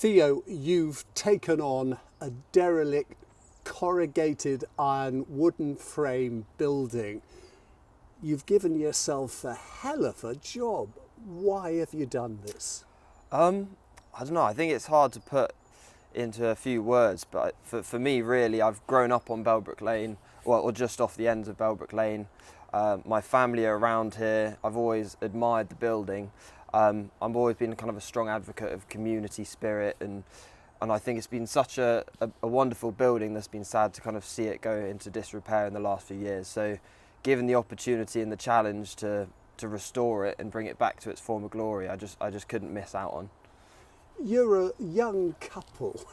Theo, you've taken on a derelict corrugated iron wooden frame building. You've given yourself a hell of a job. Why have you done this? I don't know, I think it's hard to put into a few words, but for me really, I've grown up on Bailbrook Lane, or just off the ends of Bailbrook Lane. My family are around here. I've always admired the building. I've always been kind of a strong advocate of community spirit, and I think it's been such a wonderful building that's been sad to kind of see it go into disrepair in the last few years. So given the opportunity and the challenge to restore it and bring it back to its former glory, I just couldn't miss out on. You're a young couple.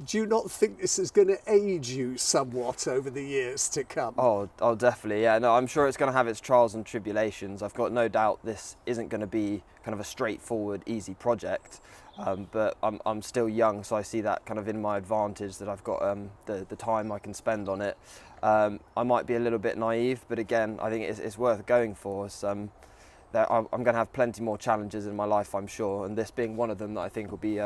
Do you not think this is going to age you somewhat over the years to come? Oh, definitely, yeah. No, I'm sure it's going to have its trials and tribulations. I've got no doubt this isn't going to be kind of a straightforward, easy project. But I'm still young, so I see that kind of in my advantage that I've got the time I can spend on it. I might be a little bit naive, but again, I think it's worth going for. I'm going to have plenty more challenges in my life, I'm sure, and this being one of them that I think will be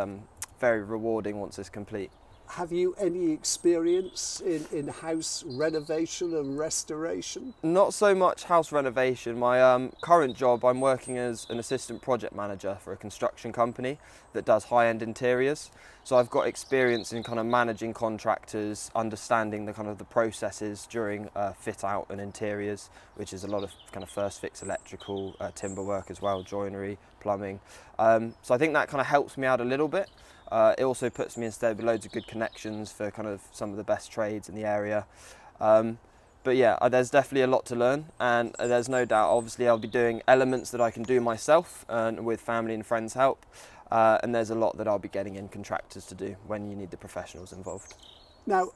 very rewarding once it's complete. Have you any experience in house renovation and restoration? Not so much house renovation. My current job, I'm working as an assistant project manager for a construction company that does high-end interiors. So I've got experience in kind of managing contractors, understanding the kind of the processes during fit out and interiors, which is a lot of kind of first fix electrical, timber work as well, joinery, plumbing. So I think that kind of helps me out a little bit. It also puts me instead with loads of good connections for kind of some of the best trades in the area. But yeah, there's definitely a lot to learn, and there's no doubt obviously I'll be doing elements that I can do myself and with family and friends' help, and there's a lot that I'll be getting in contractors to do when you need the professionals involved. Now,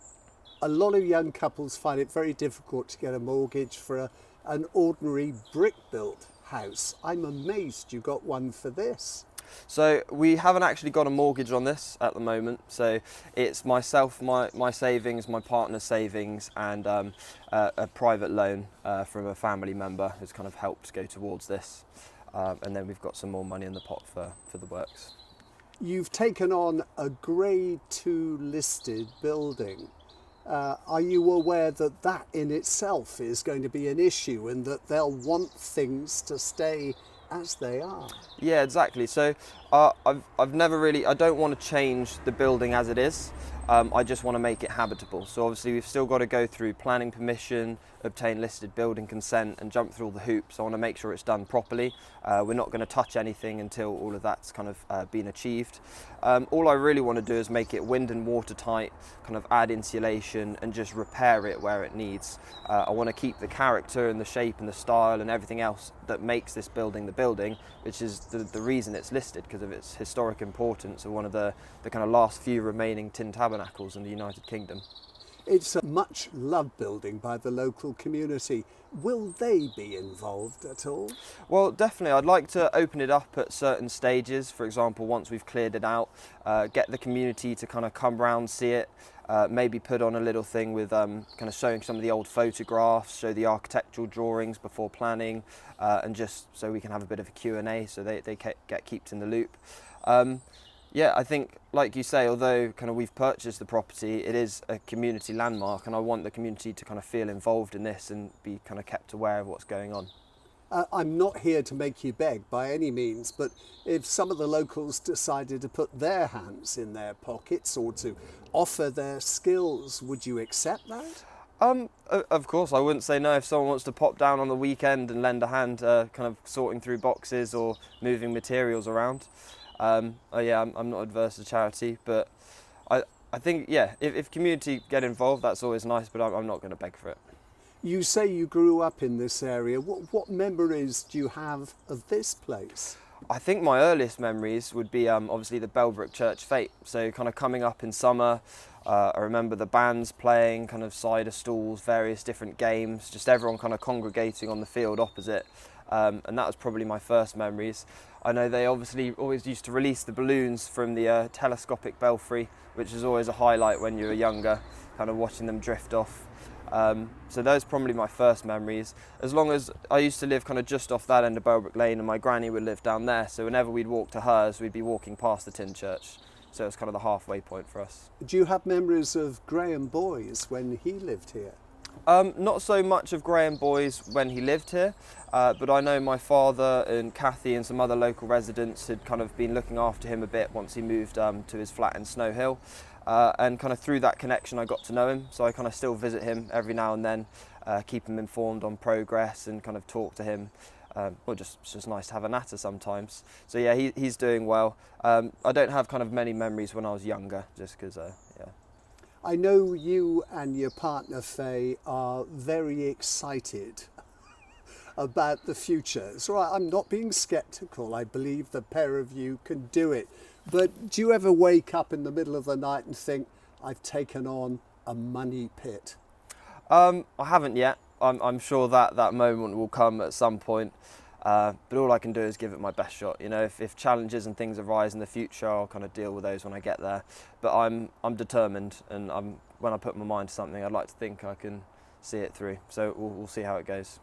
a lot of young couples find it very difficult to get a mortgage for an ordinary brick-built house. I'm amazed you got one for this. So we haven't actually got a mortgage on this at the moment. So it's myself, my savings, my partner's savings, and a private loan from a family member who's kind of helped go towards this. And then we've got some more money in the pot for the works. You've taken on a Grade 2 listed building. Are you aware that that in itself is going to be an issue and that they'll want things to stay as they are? Yeah, exactly. So I've never really, I don't want to change the building as it is. I just want to make it habitable. So obviously we've still got to go through planning permission, obtain listed building consent, and jump through all the hoops. I want to make sure it's done properly. We're not going to touch anything until all of that's kind of been achieved. All I really want to do is make it wind and watertight, kind of add insulation and just repair it where it needs. I want to keep the character and the shape and the style and everything else that makes this building the building, which is the reason it's listed, because of its historic importance of one of the kind of last few remaining Tin Tabernacles in the United Kingdom. It's a much loved building by the local community. Will they be involved at all? Well, definitely. I'd like to open it up at certain stages. For example, once we've cleared it out, get the community to kind of come round, see it, maybe put on a little thing with kind of showing some of the old photographs, show the architectural drawings before planning, and just so we can have a bit of a Q&A so they get kept in the loop. Yeah, I think, like you say, although kind of we've purchased the property, it is a community landmark, and I want the community to kind of feel involved in this and be kind of kept aware of what's going on. I'm not here to make you beg by any means, but if some of the locals decided to put their hands in their pockets or to offer their skills, would you accept that? Of course, I wouldn't say no if someone wants to pop down on the weekend and lend a hand, kind of sorting through boxes or moving materials around. Yeah, I'm not adverse to charity, but I think, yeah, if community get involved, that's always nice, but I'm not going to beg for it. You say you grew up in this area. What memories do you have of this place? I think my earliest memories would be obviously the Bailbrook Church Fete. So kind of coming up in summer, I remember the bands playing, kind of cider stalls, various different games, just everyone kind of congregating on the field opposite. And that was probably my first memories. I know they obviously always used to release the balloons from the telescopic belfry, which is always a highlight when you were younger, kind of watching them drift off. So those are probably my first memories. As long as I used to live kind of just off that end of Bailbrook Lane, and my granny would live down there, so whenever we'd walk to hers, we'd be walking past the tin church. So it's kind of the halfway point for us. Do you have memories of Graham Boys when he lived here? Not so much of Graham Boys when he lived here, but I know my father and Kathy and some other local residents had kind of been looking after him a bit once he moved to his flat in Snow Hill. And kind of through that connection I got to know him, so I kind of still visit him every now and then, keep him informed on progress and kind of talk to him. Well, it's just nice to have a natter sometimes. So yeah, he's doing well. I don't have kind of many memories when I was younger, just because, yeah. I know you and your partner Faye are very excited about the future. It's all right, I'm not being sceptical. I believe the pair of you can do it. But do you ever wake up in the middle of the night and think, I've taken on a money pit? I haven't yet. I'm sure that moment will come at some point. But all I can do is give it my best shot. You know, if challenges and things arise in the future, I'll kind of deal with those when I get there. But I'm determined, and when I put my mind to something, I'd like to think I can see it through. So we'll see how it goes.